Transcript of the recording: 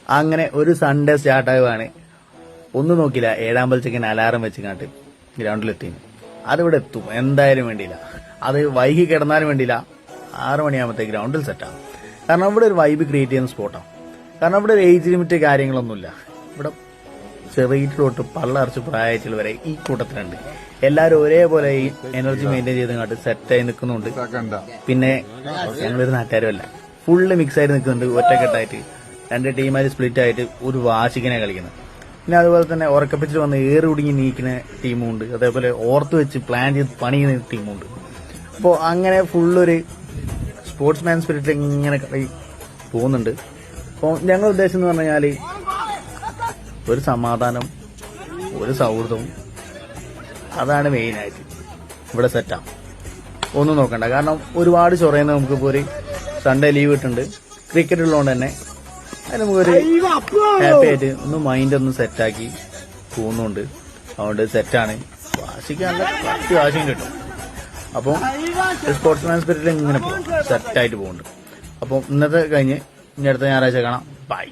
അങ്ങനെ ഒരു സൺഡേ സ്റ്റാർട്ടാകുവാണ്. ഒന്നും നോക്കില്ല, 7 ചെക്കൻ അലാറം വെച്ച് കാട്ട് ഗ്രൗണ്ടിലെത്തി. അതിവിടെ എത്തും, എന്തായാലും വേണ്ടിയില്ല. അത് വൈകി കിടന്നാലും വേണ്ടിയില്ല, 6 മണിയാകുമ്പോഴത്തേക്ക് ഗ്രൗണ്ടിൽ സെറ്റാണ്. കാരണം ഇവിടെ ഒരു വൈബ് ക്രിയേറ്റ് ചെയ്യുന്ന സ്പോട്ടാണ്. കാരണം ഇവിടെ ഒരു ഏജ് ലിമിറ്റ് കാര്യങ്ങളൊന്നുമില്ല. ഇവിടെ ചെറിയ തൊട്ട് പള്ളറച്ച് പ്രായമായിട്ടുള്ള വരെ ഈ കൂട്ടത്തിലുണ്ട്. എല്ലാവരും ഒരേപോലെ ഈ എനർജി മെയിൻറ്റെയിൻ ചെയ്ത് കാട്ട് സെറ്റായി നിൽക്കുന്നുണ്ട്. പിന്നെ ഞങ്ങളൊരു നാട്ടുകാരുമല്ല, ഫുള്ള് മിക്സ് ആയിട്ട് നിൽക്കുന്നുണ്ട്. ഒറ്റക്കെട്ടായിട്ട് 2 ടീമായിട്ട് സ്പ്ലിറ്റ് ആയിട്ട് ഒരു വാശിക്കനെ കളിക്കുന്നത്. പിന്നെ അതുപോലെ തന്നെ ഉറക്കപ്പിച്ചിൽ വന്ന് ഏറ് കുടുങ്ങി നീക്കുന്ന ടീമുണ്ട്. അതേപോലെ ഓർത്ത് വെച്ച് പ്ലാൻ ചെയ്ത് പണിയുന്ന ടീമുണ്ട്. അപ്പോൾ അങ്ങനെ ഫുള്ളൊരു സ്പോർട്സ്മാൻ സ്പിരിറ്റ് ഇങ്ങനെ കളി പോകുന്നുണ്ട്. അപ്പോൾ ഞങ്ങൾ ഉദ്ദേശം എന്ന് പറഞ്ഞു കഴിഞ്ഞാൽ ഒരു സമാധാനം, ഒരു സൗഹൃദവും, അതാണ് മെയിനായിട്ട് ഇവിടെ സെറ്റാണ്. ഒന്നും നോക്കണ്ട. കാരണം ഒരുപാട് ചൊറയുന്ന നമുക്കിപ്പോൾ ഒരു സൺഡേ ലീവ് കിട്ടുന്നുണ്ട്. ക്രിക്കറ്റ് ഉള്ളതുകൊണ്ട് തന്നെ അതിന് നമുക്കൊരു ഹാപ്പി ആയിട്ട് ഒന്ന് മൈൻഡ് ഒന്ന് സെറ്റാക്കി പോകുന്നുണ്ട്. അതുകൊണ്ട് സെറ്റാണ്. വാശിക്ക് നല്ല കത്തി വാശിയും കിട്ടും. അപ്പം സ്പോർട്സ്മാൻ സ്പിരിറ്റിൽ ഇങ്ങനെ പോകും, സെറ്റായിട്ട് പോകുന്നുണ്ട്. അപ്പം ഇന്നത്തെ കഴിഞ്ഞ് ഇനി അടുത്ത ഞായറാഴ്ച കാണാം. ബൈ.